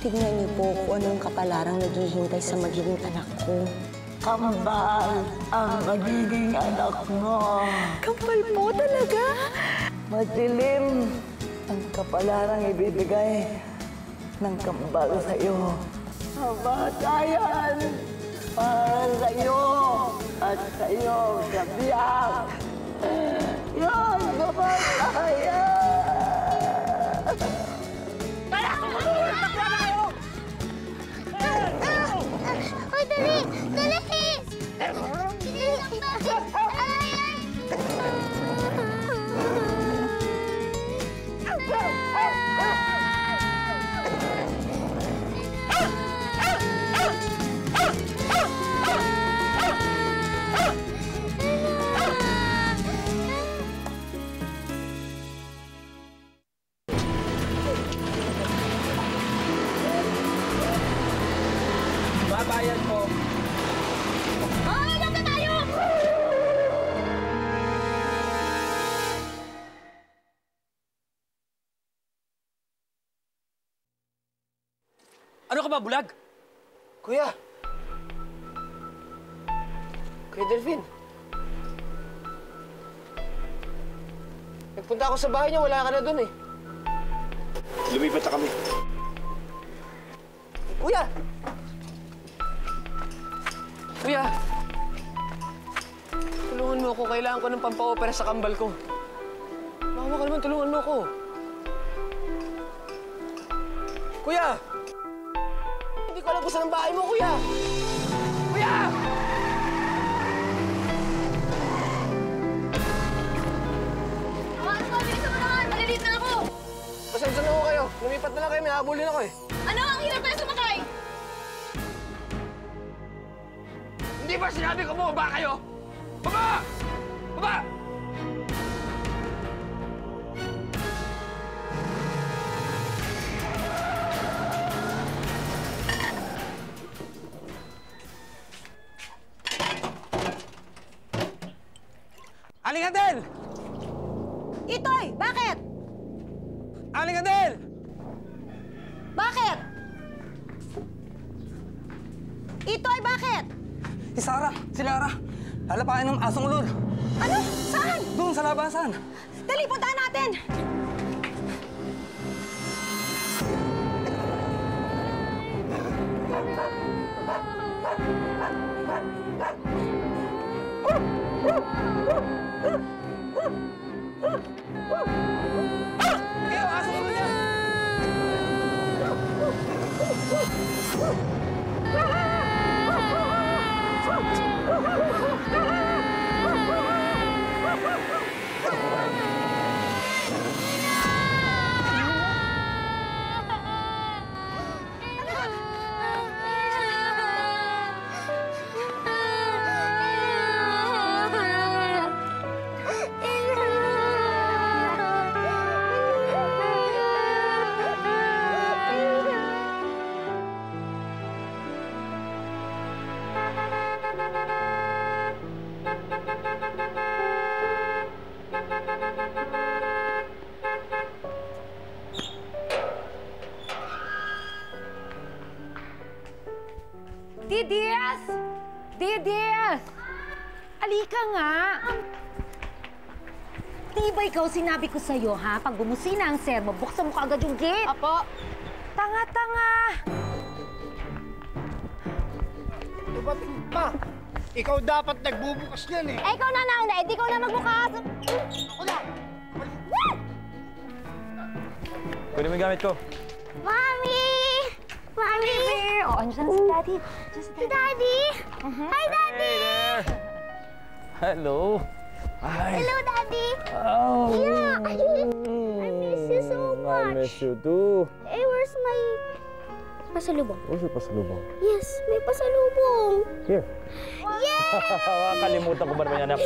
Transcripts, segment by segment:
Tignan niyo po kung anong kapalarang naghihintay sa magiging anak ko. Kambal ang magiging anak mo. Kapal po talaga? Madilim ang kapalarang ibibigay ng kambal sa'yo. Kamatayan para sa'yo at sa'yo sa biyak. Yan, kamatayan! Hoy, dali! Dali! Babayad mo. Hoy, nasa tayo! Ano ka ba, bulag? Kuya! Kuya Delphine! Nagpunta ako sa bahay niya, wala ka na dun eh. Lumipat na kami. Kuya! Kuya! Tulungan mo ako, kailangan ko ng pampa-opera sa kambal ko. Mama ka naman, tulungan mo ako. Kuya! Hindi ko alam kung saan ang bahay mo, kuya! Kuya! Bilisan mo naman! Maliliit na ako! Pasensya na ako kayo. Lumipat na lang kayo, may habulin ako eh. Ano? Ang hirap tayo sumakay! Hindi ba sinabi ko bumaba kayo? Baba! Baba! Aling Adel! Itoy, bakit? Aling Adel! Bakit? Itoy, bakit? Si Sarah, si Lara. Lalapain ng asong ulod. Ano? Saan? Doon sa labasan. Dali, puntahan natin! Kayo, asong ulod yan! Didias! Didias! Alika nga! Di ba ikaw sinabi ko sa'yo, ha? Pag bumusina ang sermo, buksan mo kaagad yung gate. Apo! Tanga-tanga! Diba, pa? Ikaw dapat nagbubukas niyan eh. Eh, ikaw na nauna. Eh, di ko na magbukas. Ako na! Pwede mo yung gamit ko. Mami! Mami! Oh, andyan na si Daddy. Si Daddy! Hi, Daddy! Hello. Hi. Hello, Daddy! Oh. Yeah! I miss you so I much. miss you too. Eh, where's my pasalubong? Where's your pasalubong? Yes, may pasalubong. Here. Yeah! Kalimutan ko ba naman yan, anak?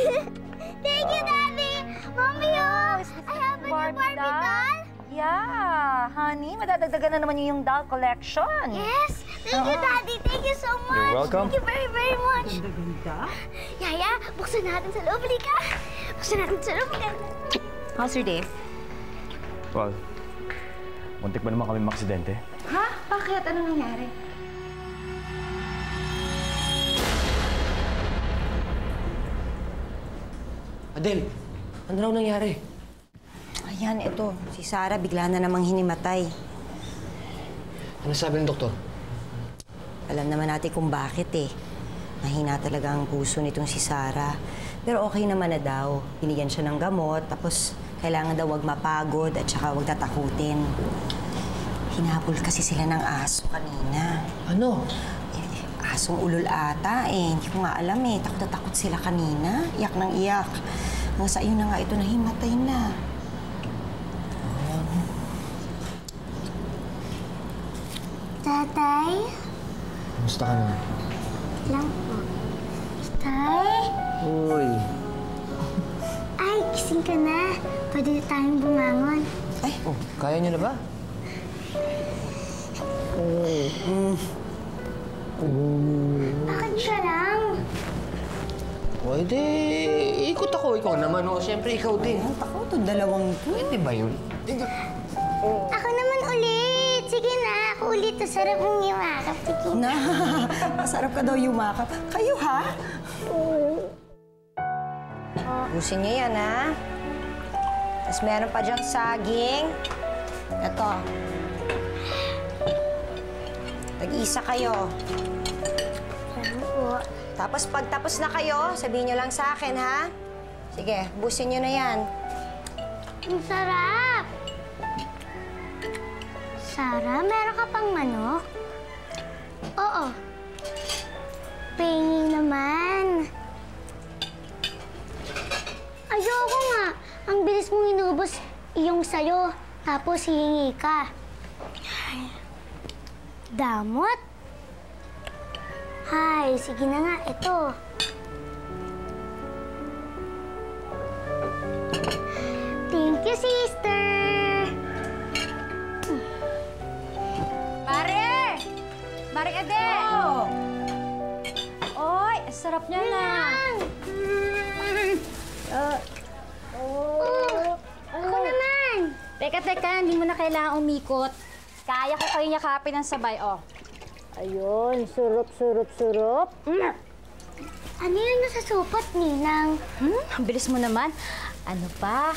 Thank you, Daddy! Mommy, oh! I have a new Barbie doll! Yeah, honey, madadagdagan na naman yung doll collection. Yes! Thank you, Daddy! Thank you so much! You're welcome. Thank you very, very much! Ganda. Yaya, buksan natin sa loob. Halika! Buksan natin sa loob. How's your day? Well, muntik ba naman kami maksidente? Ha? Bakit? Ano nangyari? Adel, ano raw nangyari? Ayan, ito. Si Sarah bigla na namang hinimatay. Ano sabi ng doktor? Alam naman natin kung bakit eh. Mahina talaga ang puso nitong si Sarah. Pero okay naman na daw. Binigyan siya ng gamot, tapos kailangan daw wag mapagod at saka wag tatakutin. Hinabol kasi sila ng aso kanina. Ano? Asong ulol ata eh. Hindi ko nga alam eh. Takot na takot sila kanina. Iyak ng iyak. Hanggang sa iyo na nga ito nahimatay na. Tatay? Kamusta ka na? Lang po. Tay? Uy. Ay, gising ka na. Pwede tayong bumangon. Ay, Oh, kaya niyo na ba? Bakit siya lang? Pwede. Ikot ako. Ikaw naman, oh. Siyempre, ikaw din. ang takot to. Dalawang to. Pwede ba yun? Ako naman ulit. Sige na, ako ulit. Sarap mong iwakap. Sige na. Masarap ka daw yumakap. Kayo, ha? Busin niyo yan, ha? Tapos meron pa diyang saging. Ito. Tag-isa kayo. Ano po? Tapos pagtapos na kayo, sabihin niyo lang sa akin, ha? Sige, busin niyo na yan. Ang sarap! Sarah, meron ka pang manok? Oo. Pengi naman. Ayoko nga. Ang bilis mong inubos iyong sayo. Tapos hihingi ka. Damot? Hay, sige na nga. Ito. Thank you, sister. Mare! Mare Adel! Oh! Oy, ang sarap niya na. Ako naman. Teka, hindi mo na kailangan umikot. Kaya ko kayo yakapin ng sabay, oh. Ayun, surup. Ano yun nasa supot, Ninang? Ang bilis mo naman. Ano pa?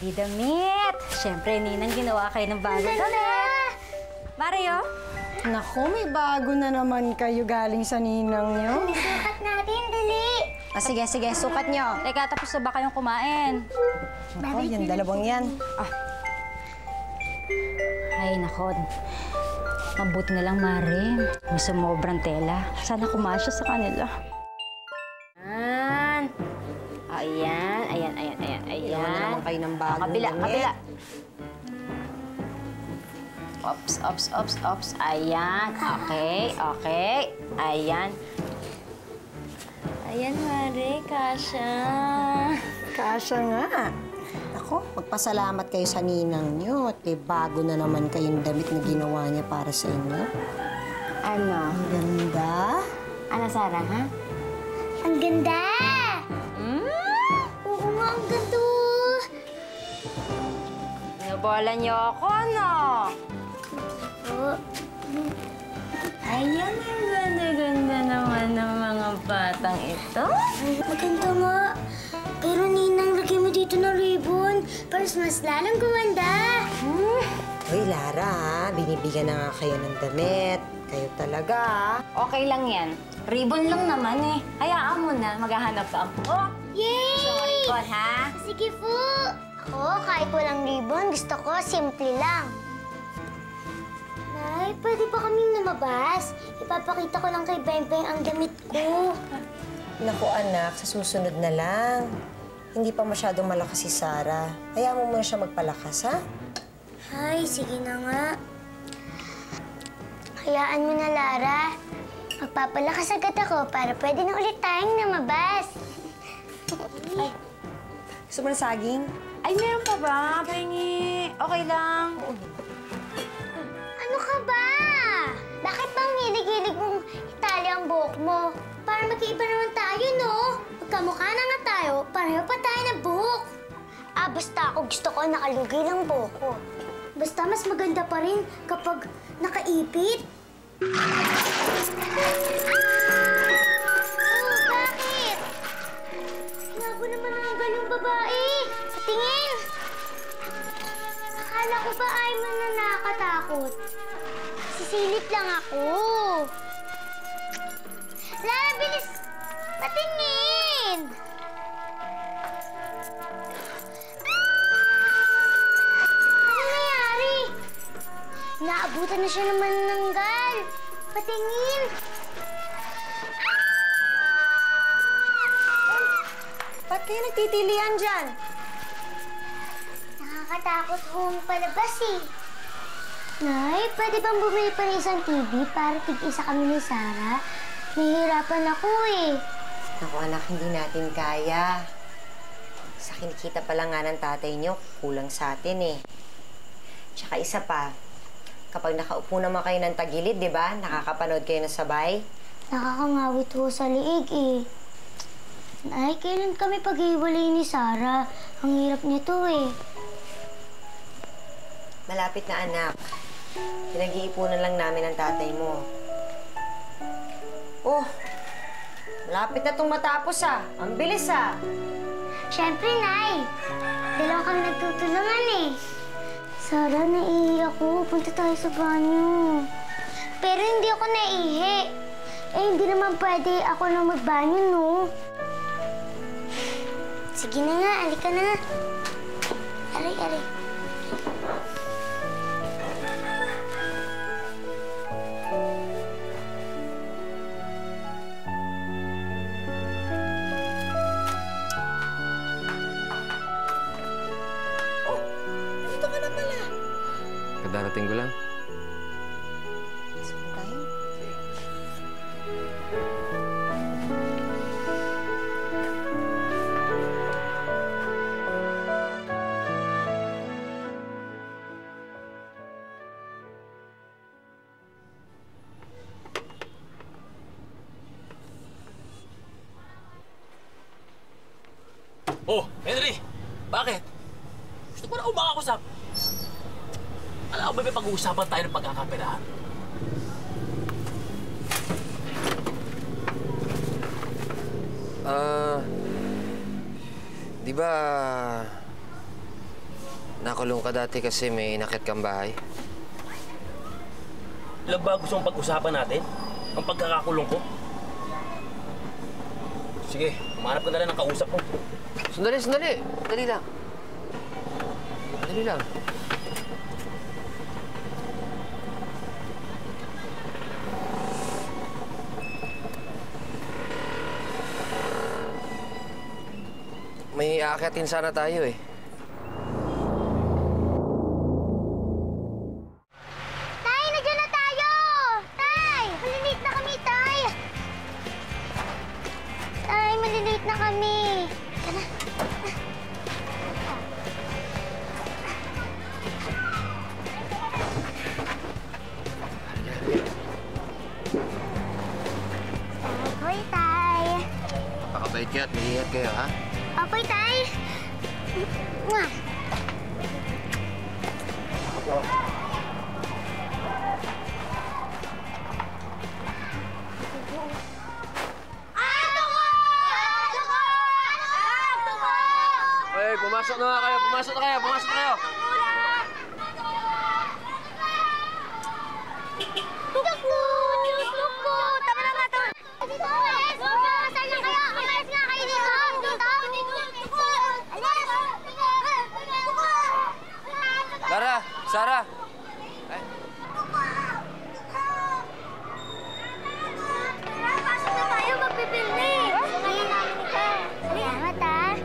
Di damit. Siyempre, Ninang, ginawa kayo ng bagong damit. Mario? Naku, may bago na naman kayo galing sa ninang niyo. Sukat natin, dali. Sige, sukat niyo. Teka, tapos na ba kayong kumain? Naku, yan, dalawang yan. Ay, nako. Mabuti na lang, Mare. May sumobrang tela. Sana kumasya sa kanila. Ayan. Ginawa na naman kayo ng bagong Kabila. Ops. Ayan. Okay. Ayan. Ayan, Mare. Kasha. Kasya nga. Ako, magpasalamat kayo sa ninang niyo at bago na naman kayong damit na ginawa niya para sa inyo. Ano? Ang ganda. Ano, Sarah, ha? Ang ganda! Oo nga, ang ganda. Nabola niyo ako, no? Oh, Ayan, ang ganda-ganda naman ng mga batang ito. maganda nga. Pero Ninang, lagay mo dito ng ribbon para mas lalong gumanda. Uy, Lara, ha? Binibigyan na nga kayo ng damit. Kayo talaga, ha? Okay lang yan. Ribbon lang naman eh. Hayaan mo na, maghahanap ka ako. Yay! Gusto mo ribbon, ha? Sige po. Ako, kahit walang ribbon, gusto ko simple lang. Nay, pwede ba kaming lumabas? Ipapakita ko lang kay Beng ang damit ko. Naku, anak, sa susunod na lang. Hindi pa masyadong malakas si Sarah. Hayaan mo muna siya magpalakas, ha? Ay, sige na nga. Hayaan mo na, Lara. Magpapalakas agad ako para pwede na ulit tayong namabas. Gusto mo na saging? Ay, meron pa ba? Pahingi. Okay lang. Ano ka ba? Bakit bang hilig-hilig mong itali ang buhok mo? Para magkaiba naman tayo, no? Magkamukha na nga tayo, pareho pa tayo na buhok. Basta ako gusto ko nakalugay lang buhok ko. Basta mas maganda pa rin kapag nakaipit. Oh, bakit? Labo naman ang galong babae. Tingin! Akala ko ba ay mo na nakakatakot? Sisilip lang ako. Lara, bilis! Patingin! Ano nangyari? Naabutan na siya ng manananggal. Patingin! Ba't kayo nagtitilian dyan? Nakakatakot hong palabas eh. Nay, pwede bang bumili pa ng isang TV para tig-isa kami ni Sarah? Nahihirapan ako eh. Naku anak, hindi natin kaya. Sa kinikita pa lang nga ng tatay niyo, kulang sa atin eh. Tsaka isa pa, kapag nakaupo naman kayo ng tagilid, di ba? Nakakapanood kayo ng sabay. Nakakangawit ho sa liig eh. Nay, kailan kami pag-iwalay ni Sarah? Ang hirap nito eh. Malapit na anak. Pinag-iipunan lang namin ang tatay mo. Oh, malapit na itong matapos ah. Ang bilis ah. Siyempre, Nay. Dalawa kami nagtutulungan eh. Sarah, naiiyak ako. Punta tayo sa banyo. Pero hindi ako naihi. Eh, hindi naman pwede ako na magbanyo, no? Sige na nga, alika na. Aray, aray. Kadarating ko lang. Saan tayo? Oh, Henry! Bakit? Gusto ko na umakakusap. Alam mo ba, may pag-uusapan tayo ng pagkakaperahan? Di ba nakulong ka dati kasi may inakit kang bahay? Ilan ba gusto mong pag-usapan natin? Ang pagkakakulong ko? Sige, umanap ka na lang ng kausap mo. Sandali, sandali. Dali lang. Dali lang. May aakyatin sana tayo eh. Tay, nandiyan na tayo! Tay! Malilate na kami, Tay! Tay, malilate na kami. Tara. Apoy, Tay. Pakabait kayo at mag-iingat kayo, ha? Apoy, Tay. Mwah! Hey, pumasok na nga kayo! Pumasok na kayo! Pumasok na kayo! Naku! Naku! Tama na nga to! Dito! Umalis! Saan na kayo? Umalis nga kayo dito! Dito! Alis! Lara! Sarah! Pasok na tayo! Magpipilmi! Salamat, ah!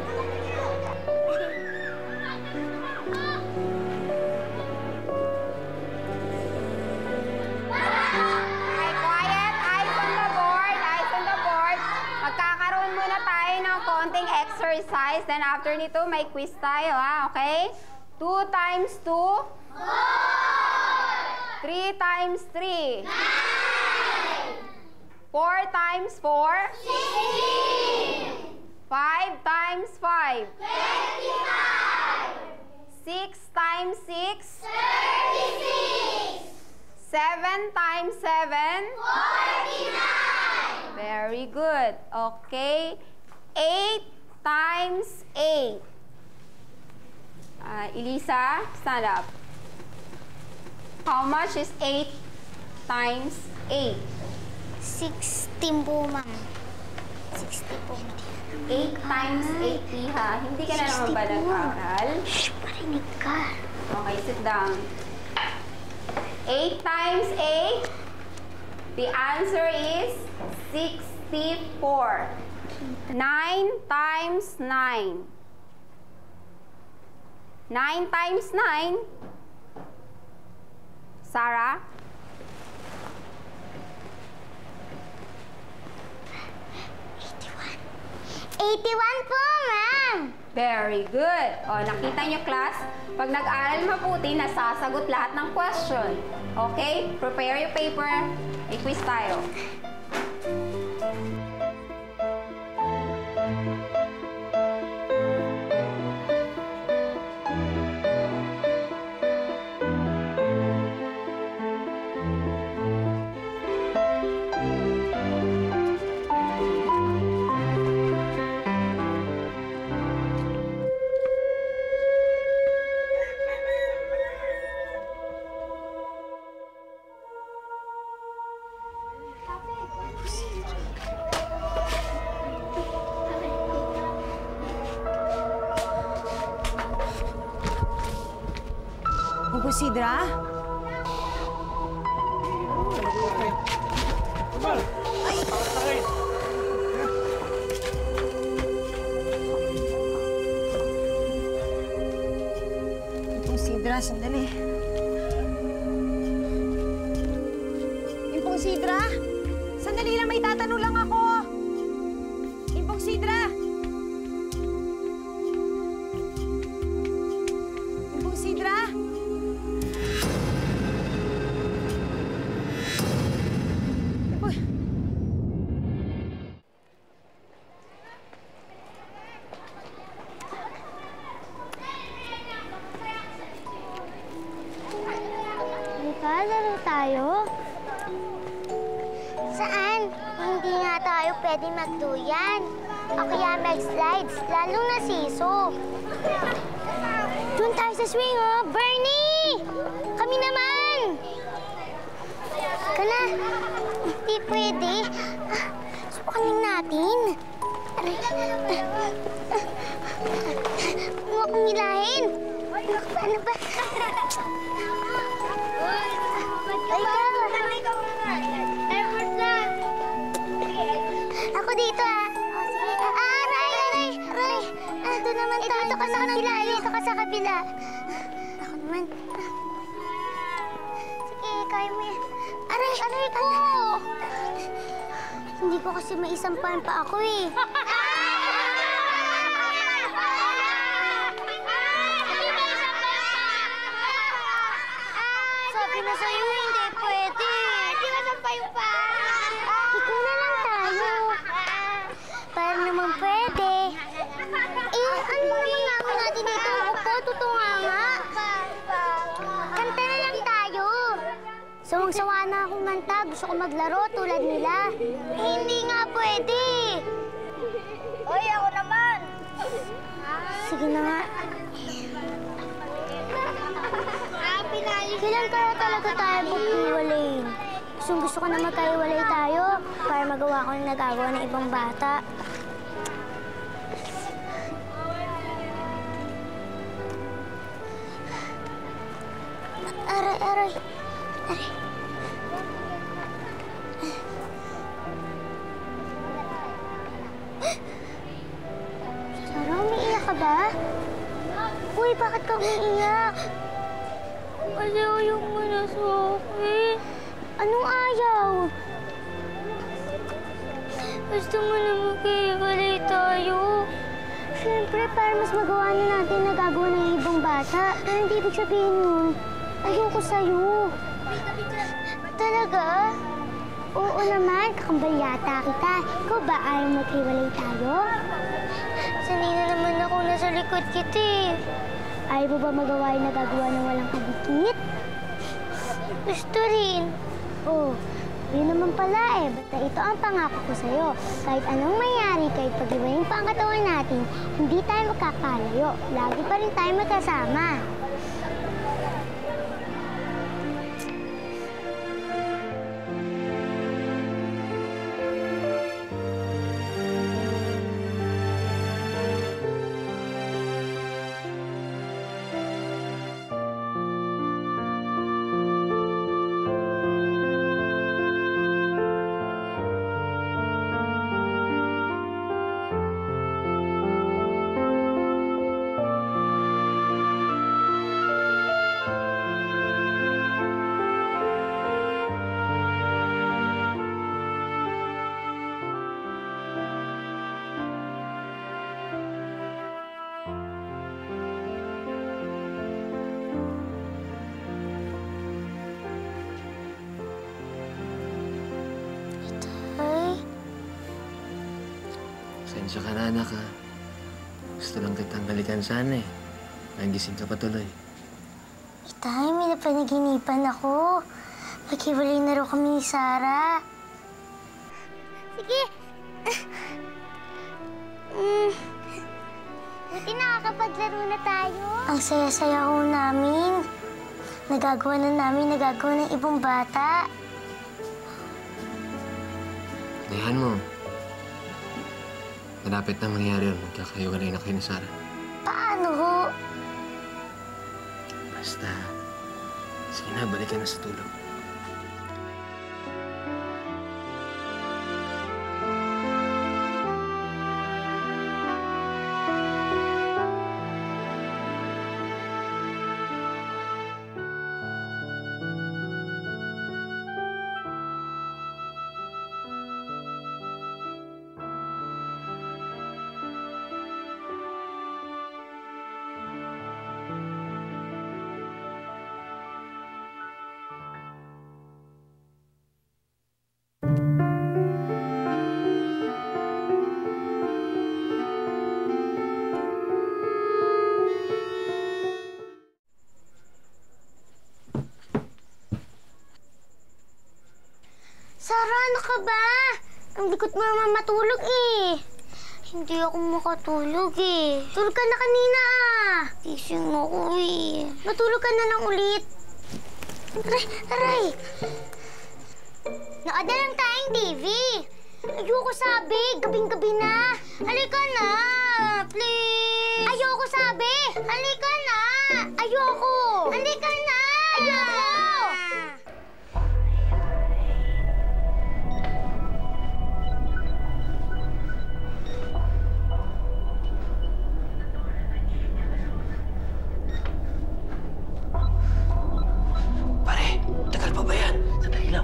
Ay, quiet! Eyes on the board! Eyes on the board! Magkakaroon muna tayo ng konting exercise. Then after nito, may quiz tayo, ha? Okay? 2 times 2? 4! 3 times 3? 9! 4 times 4? 16! 5 times 5? 25! 6 times 6? 30! 7 times 7? 49! Very good. Okay. 8 times 8. Elisa, stand up. How much is 8 times 8? 16 po, ma'am. 60 po. 8 times 8, Iha. Hindi ka na naman ba nag-aral? Shh, parinig ka. Okay, sit down. 8 times 8, the answer is 64. 9 times 9. 9 times 9. Sarah? 81 po, ma'am. Very good. O, nakita niyo, class? Pag nag-aral mabuti, nasasagot lahat ng question. Okay? Prepare your paper. May quiz tayo. Sidra? Impong Sidra, sandali. Impong Sidra? Sandali lang, may tatanong lang ako. Impong Sidra? Impong Sidra? Laro tayo? Saan? Hindi nga tayo pwede magduyan. O kaya mag-slides, lalong na siso. Doon tayo sa swing, oh! Bernie! Kami naman! Ika na. Hindi pwede. Subukan lang natin. Aray. Huwag kong hilahin. Ano ba? Ako dito, ah. Aray! Ito naman tayo. Dito ka sa kabila. Dito ka sa kabila. Ako naman. Sige, kaya mo yan. Aray ko! Hindi ko kasi maisampahan pa ako, eh. Sabi na sa'yo, hindi pwede. Hindi masampahan pa. Ikaw na lang tayo. Para naman pwede. Eh, ano naman namin natin dito? Upo, tutunganga. Kanta na lang tayo. Sawang-sawa na akong kanta. Gusto ko maglaro tulad nila. Eh, hindi nga pwede. Oy, ako naman. Sige na nga. Kailan kaya talaga tayo maghiwalayin? Gusto ko na magkahiwalay tayo para magawa ko ng nagagawa ng ibang bata. Aray. Sarah, umiiyak ka ba? Uy, bakit ka umiiyak? Kasi ayaw mo na sa akin. Anong ayaw? Gusto mo na maghiwalay tayo. Siyempre, para mas magawa na natin nagagawa ng ibang bata. Pero hindi ibig sabihin nun, ayoko sa'yo. Talaga? Oo naman, kakambal yata kita. Ikaw ba ayaw maghiwalay tayo? Sanay na naman ako nasa likod kita, eh. Ayaw mo ba magawa yung nagagawa ng walang kadikit? Gusto rin. Oh, yun naman pala eh. Basta ito ang pangako ko sa'yo. Kahit anong mangyari, kahit pag-iwain pa ang katawan natin, hindi tayo magkakalayo. Lagi pa rin tayo magkasama. Pasensya ka na, anak, ha? Gusto lang kitang balikan sana, eh. Nagising ka pa tuloy. Itay, may napanaginipan ako. Maghiwalay na raw kami ni Sarah. Sige. Buti nakakapaglaro na tayo. Ang saya-saya ho namin. Nagagawa ng ibang bata. Dahan mo. Malapit na mangyari yun. Magkakahiwalay na kayo ni Sarah. Paano ho? Basta, sige na, balik ka na sa tulog. Sarah, ano ka ba? Ang likot mo naman matulog eh. Hindi ako makatulog eh. Tulog ka na kanina ah. Gising ako eh. Matulog ka na lang ulit. Aray, aray. Naada lang tayong TV. Ayoko sabi, gabing-gabi na. Halika na, please. Ayoko sabi. Halika na. Ayoko. Halika na. Ayoko.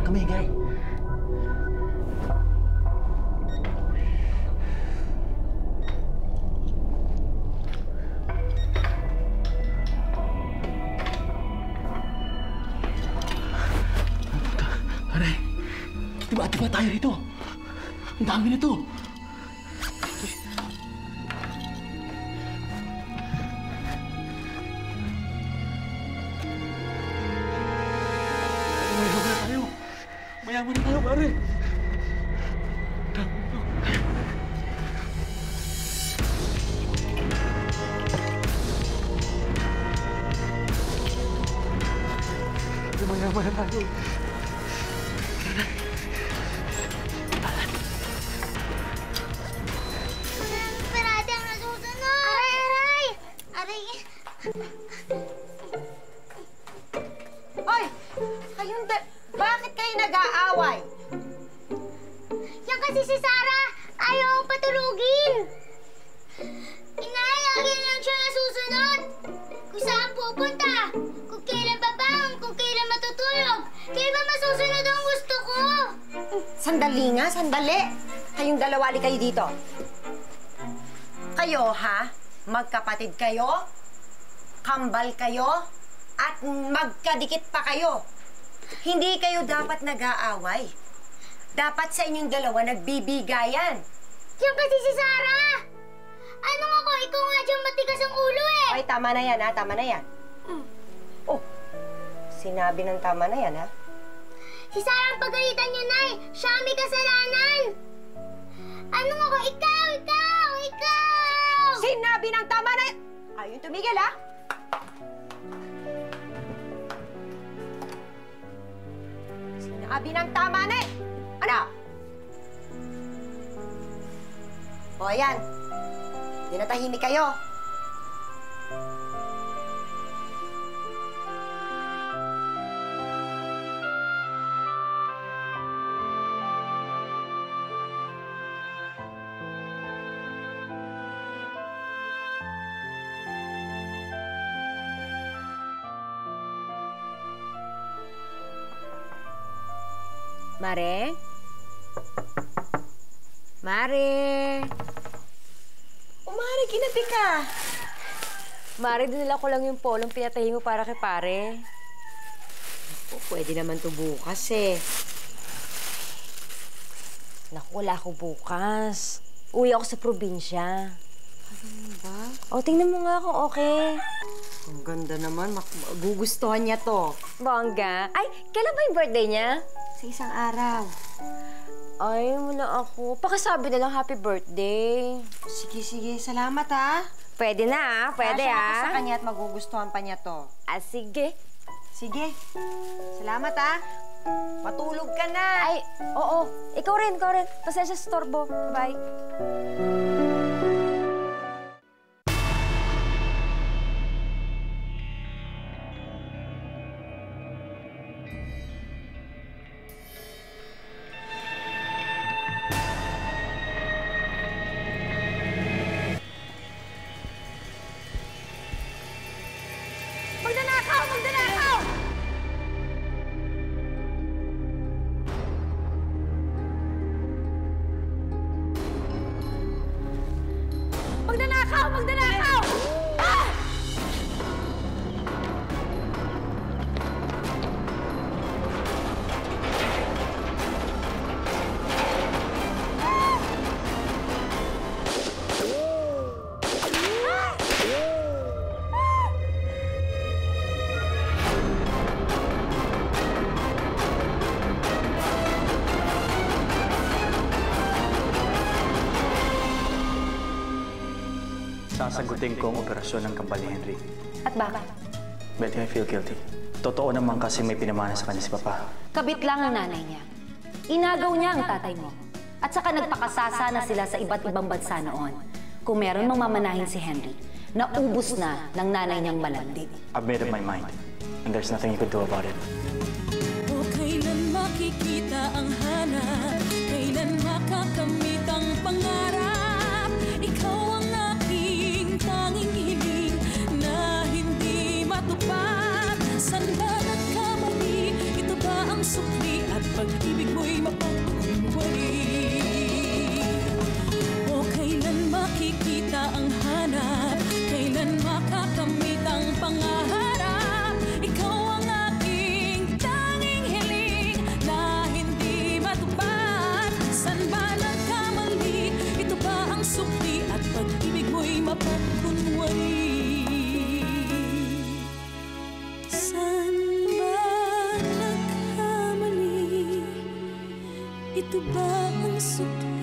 Kamigay. Aray, diba tayo rito? Ang dami nito. Mayaman na tayo, pare. Mayaman na tayo. Parati ang nasusunod. Aray, aray. Aray. Hoy! Kayong bakit kayo nag-aaway? Yan kasi si Sarah. Ayaw patulugin. Inay, lagi na lang siya nasusunod. Kung saan pupunta, kung kailan babangon, kung kailan matutulog. Kaya ba masusunod ang gusto ko? Sandali nga, sandali. Kayong dalawa, li kayo dito. Kayo, ha? Magkapatid kayo? Kambal kayo? At magkadikit pa kayo? Hindi kayo dapat nag-aaway. Dapat sa inyong dalawa nagbibigayan. Yan kasi si Sarah. Ano ako? Ikaw nga dyan matigas ang ulo eh. Ay, tama na yan, ha? Tama na yan. Oh, Sinabi ng tama na yan, ha? Si Sarah ang pagalitan niya, Nay! Siya ang may kasalanan! Anong ako? Ikaw! Sinabi ng tama na yan! Ayun tumigil, ha? Sinabi ng tama na yan! Ano? O, ayan. Di na tahimik kayo. Mare? Mare? Mare, ginabi ka. Mare, dinala ko lang yung polong pinatahi mo para kay pare. Naku, pwede naman to bukas eh. Naku, wala ako bukas. Uwi ako sa probinsya. Ano ba? O, tingnan mo nga kung okay. Ang ganda naman. Magugustuhan niya to. Bongga. Ay, kailan ba yung birthday niya? Sa isang araw. Ay, wala ako. Pakisabi na lang happy birthday. Sige. Salamat, ha? Pwede na, Pwede, ako sa kanya at magugustuhan pa niya to. Ah, sige. Sige. Salamat, ha? Matulog ka na. Ay, oo. Ikaw rin. Pasensya sa storbo. Bye. Magnanakaw! Ah! Sasagutin ko ang operasyon ng kambal ni Henry. At bakit? Betty, I feel guilty. Totoo naman kasi may pinamana sa kanya si Papa. Kabit lang ang nanay niya. Inagaw niya ang tatay mo. At saka nagpakasasa na sila sa iba't ibang bansa noon. Kung meron mang mamanahin si Henry, naubos na ng nanay niyang malandi. I've made up my mind. And there's nothing you could do about it. O kailan makikita ang hanap? Kailan makakamit ang pangarap? Ikaw ang aking tanging hiling na hindi matupad. San ba nagkamali? Ito ba ang sukli at pag-ibig mo'y mapagkunwari? O kailan makikita ang hanap? Kailan makakamit ang pangarap? Ikaw ang aking tanging hiling na hindi matupad. San ba nagkamali? Ito ba ang sukli at pag-ibig mo'y mapagkunwari? San ba nagkamali? Ito ba ang sukli